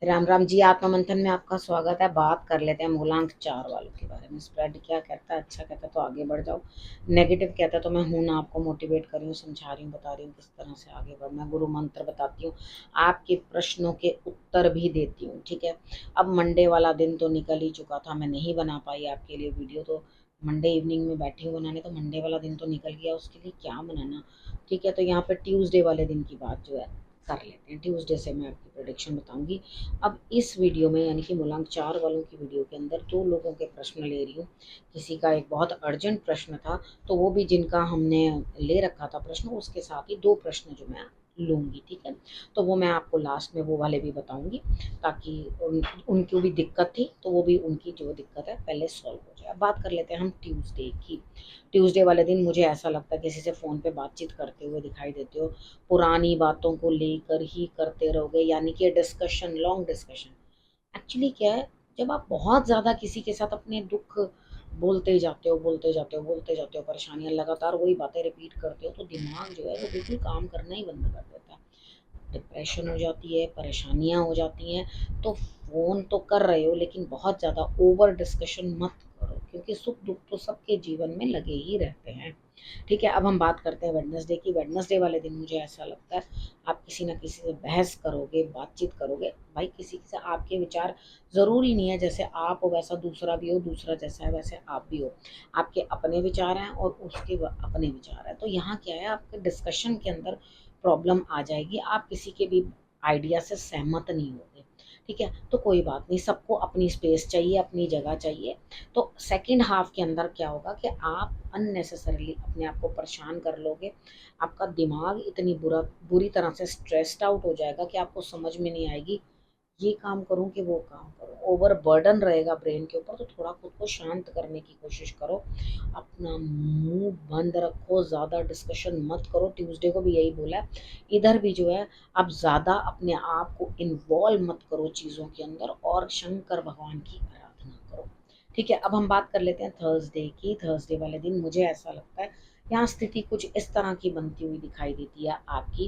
राम राम जी। आत्मा मंथन में आपका स्वागत है। बात कर लेते हैं मूलांक 4 वालों के बारे में। स्प्रेड क्या कहता है? अच्छा कहता है तो आगे बढ़ जाओ, नेगेटिव कहता है तो मैं हूं ना आपको मोटिवेट कर रही हूँ, समझा रही हूँ, बता रही हूँ किस तरह से आगे बढ़ना। गुरु मंत्र बताती हूँ, आपके प्रश्नों के उत्तर भी देती हूँ। ठीक है, अब मंडे वाला दिन तो निकल ही चुका था, मैं नहीं बना पाई आपके लिए वीडियो। तो मंडे इवनिंग में बैठी हूँ बनाने, तो मंडे वाला दिन तो निकल गया, उसके लिए क्या बनाना। ठीक है, तो यहाँ पे ट्यूसडे वाले दिन की बात जो है कर लेते हैं। ट्यूसडे से मैं आपकी प्रोडिक्शन बताऊंगी। अब इस वीडियो में यानी कि मूलांक 4 वालों की वीडियो के अंदर 2 लोगों के प्रश्न ले रही हूँ। किसी का एक बहुत अर्जेंट प्रश्न था, तो वो भी जिनका हमने ले रखा था प्रश्न, उसके साथ ही 2 प्रश्न जो मैं लूँगी। ठीक है, तो वो मैं आपको लास्ट में वो वाले भी बताऊंगी, ताकि उनको भी दिक्कत थी तो वो भी उनकी जो दिक्कत है पहले सॉल्व हो जाए। अब बात कर लेते हैं हम ट्यूसडे की। ट्यूसडे वाले दिन मुझे ऐसा लगता है किसी से फ़ोन पे बातचीत करते हुए दिखाई देते हो, पुरानी बातों को लेकर ही करते रहोगे, यानी कि डिस्कशन, लॉन्ग डिस्कशन। एक्चुअली क्या है, जब आप बहुत ज़्यादा किसी के साथ अपने दुख बोलते जाते हो, बोलते जाते हो, बोलते जाते हो, परेशानियाँ लगातार वही बातें रिपीट करते हो, तो दिमाग जो है वो बिल्कुल काम करना ही बंद कर देता है। डिप्रेशन हो जाती है, परेशानियाँ हो जाती हैं। तो फ़ोन तो कर रहे हो लेकिन बहुत ज़्यादा ओवर डिस्कशन मत करो, क्योंकि सुख दुख तो सबके जीवन में लगे ही रहते हैं। ठीक है, अब हम बात करते हैं वेडनेसडे की। वेडनेसडे वाले दिन मुझे ऐसा लगता है आप किसी ना किसी से बहस करोगे, बातचीत करोगे। भाई किसी से आपके विचार, ज़रूरी नहीं है जैसे आप हो वैसा दूसरा भी हो, दूसरा जैसा है वैसे आप भी हो। आपके अपने विचार हैं और उसके अपने विचार हैं, तो यहाँ क्या है, आपके डिस्कशन के अंदर प्रॉब्लम आ जाएगी। आप किसी के भी आइडिया से सहमत नहीं होगे। ठीक है, तो कोई बात नहीं, सबको अपनी स्पेस चाहिए, अपनी जगह चाहिए। तो सेकंड हाफ के अंदर क्या होगा कि आप अननेसेसरीली अपने आप को परेशान कर लोगे। आपका दिमाग इतनी बुरी तरह से स्ट्रेस्ड आउट हो जाएगा कि आपको समझ में नहीं आएगी ये काम करूं कि वो काम करूं। ओवर बर्डन रहेगा ब्रेन के ऊपर, तो थोड़ा खुद को शांत करने की कोशिश करो। अपना मुंह बंद रखो, ज़्यादा डिस्कशन मत करो। ट्यूसडे को भी यही बोला है। इधर भी जो है, आप ज़्यादा अपने आप को इन्वॉल्व मत करो चीज़ों के अंदर, और शंकर भगवान की आराधना करो। ठीक है, अब हम बात कर लेते हैं थर्सडे की। थर्सडे वाले दिन मुझे ऐसा लगता है यहाँ स्थिति कुछ इस तरह की बनती हुई दिखाई देती है आपकी,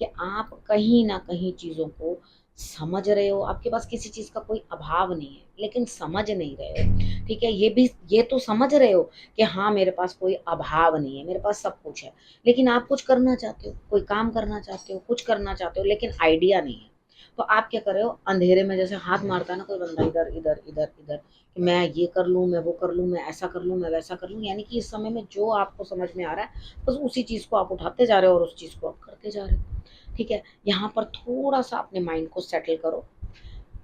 कि आप कहीं ना कहीं चीज़ों को समझ रहे हो। आपके पास किसी चीज़ का कोई अभाव नहीं है, लेकिन समझ नहीं रहे हो। ठीक है, ये तो समझ रहे हो कि हाँ मेरे पास कोई अभाव नहीं है, मेरे पास सब कुछ है। लेकिन आप कुछ करना चाहते हो, कोई काम करना चाहते हो, कुछ करना चाहते हो, लेकिन आइडिया नहीं है। तो आप क्या कर रहे हो, अंधेरे में जैसे हाथ मारता है ना कोई बंदा, इधर इधर इधर इधर, कि मैं ये कर लूँ, मैं वो कर लूँ, मैं ऐसा कर लूँ, मैं वैसा कर लूँ। यानी कि इस समय में जो आपको समझ में आ रहा है, बस उसी चीज़ को आप उठाते जा रहे हो और उस चीज़ को आप करते जा रहे हो। ठीक है, यहाँ पर थोड़ा सा अपने माइंड को सेटल करो,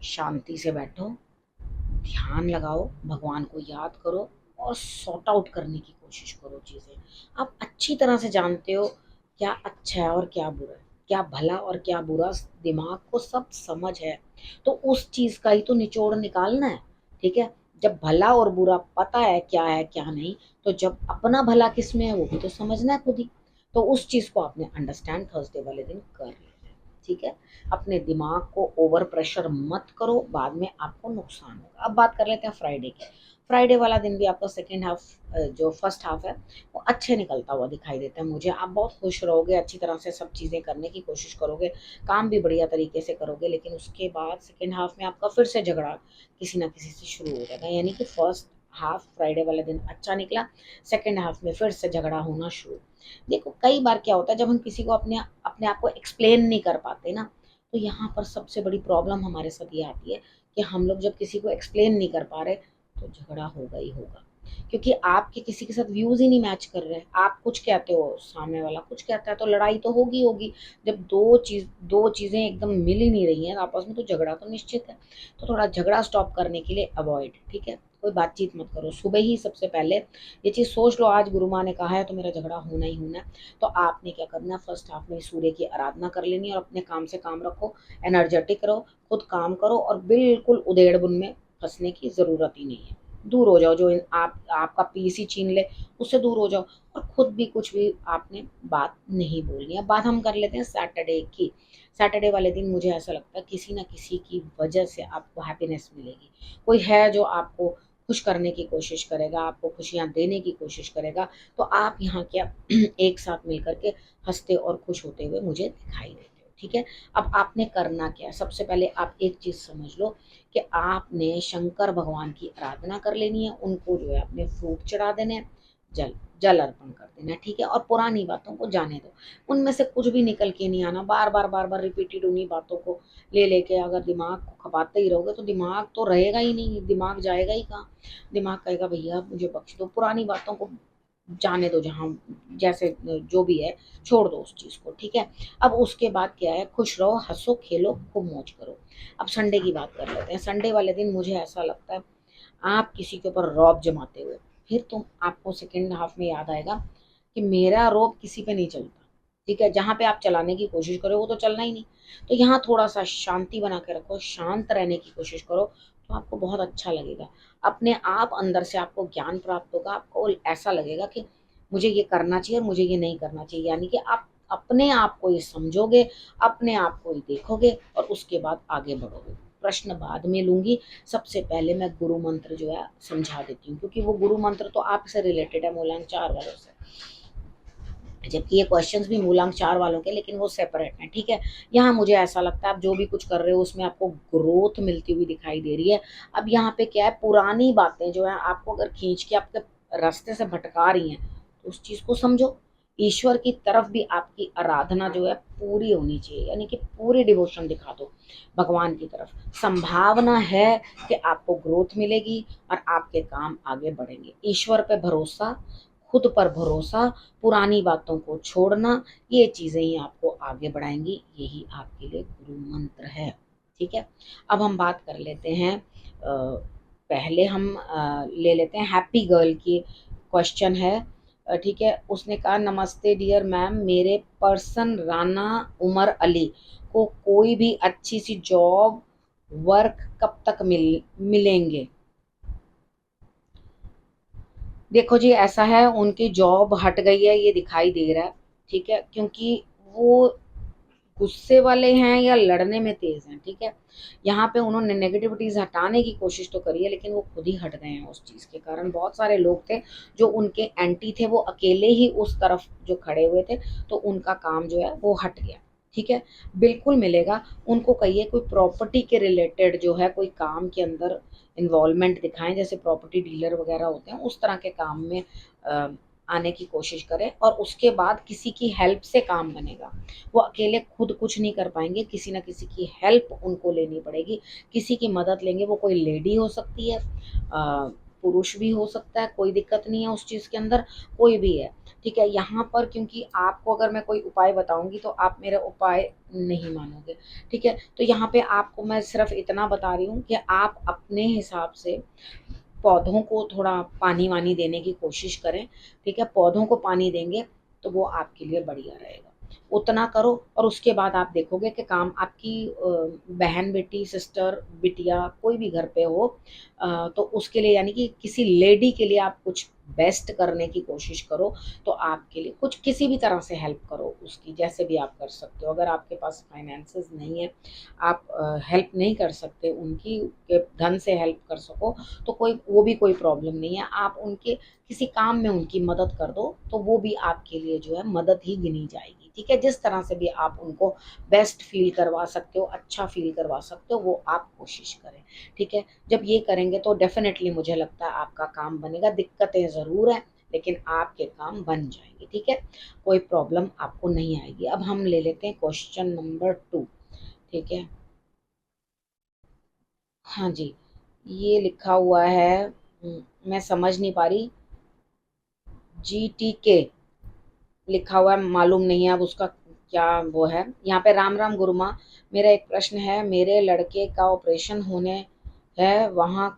शांति से बैठो, ध्यान लगाओ, भगवान को याद करो, और सॉर्ट आउट करने की कोशिश करो चीज़ें। आप अच्छी तरह से जानते हो क्या अच्छा है और क्या बुरा है, क्या भला और क्या बुरा, दिमाग को सब समझ है। तो उस चीज़ का ही तो निचोड़ निकालना है। ठीक है, जब भला और बुरा पता है क्या नहीं, तो जब अपना भला किस में है वो भी तो समझना है खुद ही। तो उस चीज़ को आपने अंडरस्टैंड थर्सडे वाले दिन कर लेना है। ठीक है, अपने दिमाग को ओवर प्रेशर मत करो, बाद में आपको नुकसान होगा। अब बात कर लेते हैं फ्राइडे की। फ्राइडे वाला दिन भी आपका सेकेंड हाफ, जो फर्स्ट हाफ है वो अच्छे निकलता हुआ दिखाई देता है मुझे। आप बहुत खुश रहोगे, अच्छी तरह से सब चीज़ें करने की कोशिश करोगे, काम भी बढ़िया तरीके से करोगे। लेकिन उसके बाद सेकेंड हाफ में आपका फिर से झगड़ा किसी ना किसी से शुरू हो जाएगा। यानी कि फर्स्ट हाफ फ्राइडे वाला दिन अच्छा निकला, सेकेंड हाफ में फिर से झगड़ा होना शुरू। देखो कई बार क्या होता है, जब हम किसी को अपने अपने आप को एक्सप्लेन नहीं कर पाते ना, तो यहाँ पर सबसे बड़ी प्रॉब्लम हमारे साथ ये आती है कि हम लोग जब किसी को एक्सप्लेन नहीं कर पा रहे, तो झगड़ा होगा ही होगा। क्योंकि आपके किसी के साथ व्यूज ही नहीं मैच कर रहे हैं, आप कुछ कहते हो, सामने वाला कुछ कहता है, तो लड़ाई तो होगी होगी। जब दो चीजें एकदम मिल ही नहीं रही हैं आपस में, तो झगड़ा तो निश्चित है। तो थोड़ा झगड़ा स्टॉप करने के लिए अवॉइड, ठीक है, कोई बातचीत मत करो। सुबह ही सबसे पहले ये चीज़ सोच लो, आज गुरु माँ ने कहा है तो मेरा झगड़ा होना ही होना है। तो आपने क्या करना है, फर्स्ट हाफ में सूर्य की आराधना कर लेनी है, और अपने काम से काम रखो, एनर्जेटिक रहो, खुद काम करो, और बिल्कुल उधेड़ बुन में फंसने की ज़रूरत ही नहीं है। दूर हो जाओ, जो आप आपका पीस ही छीन ले उससे दूर हो जाओ, और खुद भी कुछ भी आपने बात नहीं बोलनी है। बात हम कर लेते हैं सैटरडे की। सैटरडे वाले दिन मुझे ऐसा लगता है किसी ना किसी की वजह से आपको हैप्पीनेस मिलेगी। कोई है जो आपको खुश करने की कोशिश करेगा, आपको खुशियाँ देने की कोशिश करेगा। तो आप यहाँ क्या एक साथ मिल कर के हँसते और खुश होते हुए मुझे दिखाई देते हो। ठीक है। अब आपने करना क्या है, सबसे पहले आप एक चीज समझ लो कि आपने शंकर भगवान की आराधना कर लेनी है, उनको जो है अपने फ्रूट चढ़ा देने हैं, जल जल अर्पण कर देना है, ठीक है। और पुरानी बातों को जाने दो, उनमें से कुछ भी निकल के नहीं आना। बार बार रिपीटेड उन्हीं बातों को ले लेके अगर दिमाग को खपाते ही रहोगे तो दिमाग तो रहेगा ही नहीं, दिमाग जाएगा ही कहाँ। दिमाग कहेगा भैया मुझे बख्श दो, पुरानी बातों को जाने दो, जहाँ जैसे जो भी है छोड़ दो उस चीज़ को, ठीक है। अब उसके बाद क्या है, खुश रहो, हंसो खेलो, खूब मौज करो। अब संडे की बात कर लेते हैं। संडे वाले दिन मुझे ऐसा लगता है आप किसी के ऊपर रौब जमाते हुए, फिर तुम आपको सेकेंड हाफ में याद आएगा कि मेरा रौब किसी पे नहीं चलता, ठीक है। जहाँ पे आप चलाने की कोशिश करो वो तो चलना ही नहीं। तो यहाँ थोड़ा सा शांति बना के रखो, शांत रहने की कोशिश करो, तो आपको बहुत अच्छा लगेगा। अपने आप अंदर से आपको ज्ञान प्राप्त होगा, आपको ऐसा लगेगा कि मुझे ये करना चाहिए और मुझे ये नहीं करना चाहिए, यानी कि आप अपने आप को ही समझोगे, अपने आप को ही देखोगे और उसके बाद आगे बढ़ोगे। प्रश्न बाद में लूंगी, सबसे पहले मैं गुरु मंत्र जो है समझा देती हूँ, क्योंकि वो गुरु मंत्र तो आपसे रिलेटेड है, मूलांक 4 वालों से, जबकि ये क्वेश्चंस भी मूलांक 4 वालों के, लेकिन वो सेपरेट हैं, ठीक है। यहाँ मुझे ऐसा लगता है आप जो भी कुछ कर रहे हो उसमें आपको ग्रोथ मिलती हुई दिखाई दे रही है। अब यहाँ पे क्या है, पुरानी बातें जो है आपको अगर खींच के आपके रास्ते से भटका रही हैं तो उस चीज को समझो। ईश्वर की तरफ भी आपकी आराधना जो है पूरी होनी चाहिए, यानी कि पूरी डिवोशन दिखा दो भगवान की तरफ। संभावना है कि आपको ग्रोथ मिलेगी और आपके काम आगे बढ़ेंगे। ईश्वर पे भरोसा, खुद पर भरोसा, पुरानी बातों को छोड़ना, ये चीजें ही आपको आगे बढ़ाएंगी। यही आपके लिए गुरु मंत्र है, ठीक है। अब हम बात कर लेते हैं पहले हम ले लेते हैं हैप्पी गर्ल की क्वेश्चन है, ठीक है। उसने कहा नमस्ते डियर मैम, मेरे पर्सन राना उमर अली को कोई भी अच्छी सी जॉब वर्क कब तक मिलेंगे। देखो जी, ऐसा है उनकी जॉब हट गई है ये दिखाई दे रहा है, ठीक है, क्योंकि वो गुस्से वाले हैं या लड़ने में तेज हैं, ठीक है। यहाँ पे उन्होंने नेगेटिविटीज हटाने की कोशिश तो करी है, लेकिन वो खुद ही हट गए हैं उस चीज के कारण। बहुत सारे लोग थे जो उनके एंटी थे, वो अकेले ही उस तरफ जो खड़े हुए थे, तो उनका काम जो है वो हट गया, ठीक है। बिल्कुल मिलेगा। उनको कहिए कोई प्रॉपर्टी के रिलेटेड जो है कोई काम के अंदर इन्वॉल्वमेंट दिखाएं, जैसे प्रॉपर्टी डीलर वगैरह होते हैं उस तरह के काम में आने की कोशिश करें, और उसके बाद किसी की हेल्प से काम बनेगा। वो अकेले खुद कुछ नहीं कर पाएंगे, किसी ना किसी की हेल्प उनको लेनी पड़ेगी, किसी की मदद लेंगे। वो कोई लेडी हो सकती है, पुरुष भी हो सकता है, कोई दिक्कत नहीं है उस चीज़ के अंदर, कोई भी है, ठीक है। यहाँ पर क्योंकि आपको अगर मैं कोई उपाय बताऊंगी तो आप मेरा उपाय नहीं मानोगे, ठीक है। तो यहाँ पे आपको मैं सिर्फ इतना बता रही हूँ कि आप अपने हिसाब से पौधों को थोड़ा पानी वानी देने की कोशिश करें, ठीक है। पौधों को पानी देंगे तो वो आपके लिए बढ़िया रहेगा, उतना करो। और उसके बाद आप देखोगे कि काम आपकी बहन बेटी सिस्टर बिटिया कोई भी घर पे हो, तो उसके लिए यानी कि किसी लेडी के लिए आप कुछ बेस्ट करने की कोशिश करो, तो आपके लिए कुछ किसी भी तरह से हेल्प करो उसकी, जैसे भी आप कर सकते हो। अगर आपके पास फाइनेंसेस नहीं है, आप हेल्प नहीं कर सकते उनकी, धन से हेल्प कर सको, तो कोई वो भी कोई प्रॉब्लम नहीं है। आप उनके किसी काम में उनकी मदद कर दो तो वो भी आपके लिए जो है मदद ही गिनी जाएगी, ठीक है। जिस तरह से भी आप उनको बेस्ट फील करवा सकते हो, अच्छा फील करवा सकते हो, वो आप कोशिश करें, ठीक है। जब ये करेंगे तो डेफिनेटली मुझे लगता है आपका काम बनेगा। दिक्कतें ज़रूर हैं लेकिन आपके काम बन जाएंगे, ठीक है। कोई प्रॉब्लम आपको नहीं आएगी। अब हम ले लेते हैं क्वेश्चन नंबर 2, ठीक है। हाँ जी, ये लिखा हुआ है, मैं समझ नहीं पा रही, GTK लिखा हुआ है, मालूम नहीं है अब उसका क्या वो है। यहाँ पे राम राम गुरुमा, मेरा एक प्रश्न है, मेरे लड़के का ऑपरेशन होने है, वहाँ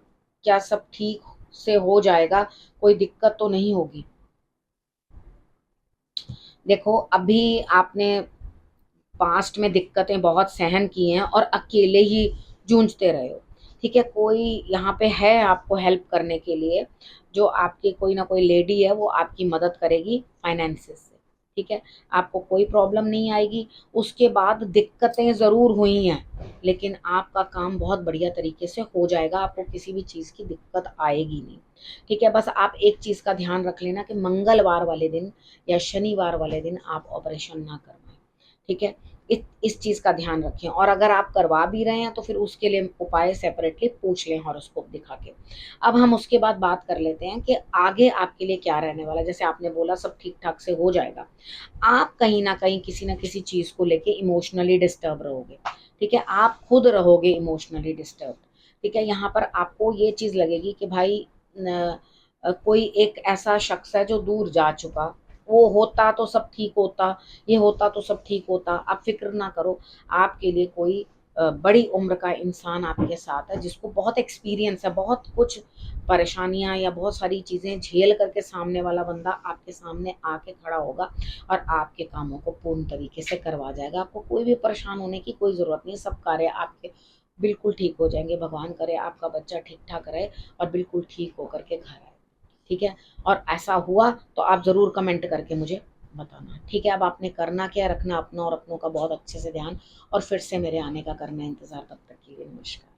क्या सब ठीक से हो जाएगा, कोई दिक्कत तो नहीं होगी। देखो अभी आपने पास्ट में दिक्कतें बहुत सहन की हैं और अकेले ही जूझते रहे हो, ठीक है। कोई यहाँ पे है आपको हेल्प करने के लिए, जो आपकी कोई ना कोई लेडी है वो आपकी मदद करेगी फाइनेंसेस से, ठीक है। आपको कोई प्रॉब्लम नहीं आएगी। उसके बाद दिक्कतें ज़रूर हुई हैं लेकिन आपका काम बहुत बढ़िया तरीके से हो जाएगा, आपको किसी भी चीज़ की दिक्कत आएगी नहीं, ठीक है। बस आप एक चीज़ का ध्यान रख लेना कि मंगलवार वाले दिन या शनिवार वाले दिन आप ऑपरेशन ना करवाएं, ठीक है। इस चीज़ का ध्यान रखें। और अगर आप करवा भी रहे हैं तो फिर उसके लिए उपाय सेपरेटली पूछ लें हॉरोस्कोप दिखा के। अब हम उसके बाद बात कर लेते हैं कि आगे आपके लिए क्या रहने वाला है। जैसे आपने बोला सब ठीक-ठाक से हो जाएगा। आप कहीं न कहीं किसी न किसी चीज़ को लेके इमोशनली डिस्टर्ब रहोगे, ठीक है? आप खुद रहोगे इमोशनली डिस्टर्ब, ठीक है? यहाँ पर आपको ये चीज़ लगेगी कि भाई कोई एक ऐसा शख्स है जो दूर जा चुका, वो होता तो सब ठीक होता, ये होता तो सब ठीक होता। आप फ़िक्र ना करो, आपके लिए कोई बड़ी उम्र का इंसान आपके साथ है जिसको बहुत एक्सपीरियंस है, बहुत कुछ परेशानियाँ या बहुत सारी चीज़ें झेल करके सामने वाला बंदा आपके सामने आके खड़ा होगा और आपके कामों को पूर्ण तरीके से करवा जाएगा। आपको कोई भी परेशान होने की कोई ज़रूरत नहीं है, सब कार्य आपके बिल्कुल ठीक हो जाएँगे। भगवान करे आपका बच्चा ठीक-ठाक रहे और बिल्कुल ठीक होकर के घर आए, ठीक है? और ऐसा हुआ तो आप ज़रूर कमेंट करके मुझे बताना, ठीक है? अब आपने करना क्या है, रखना अपना और अपनों का बहुत अच्छे से ध्यान और फिर से मेरे आने का करना इंतज़ार। तब तक के लिए नमस्कार।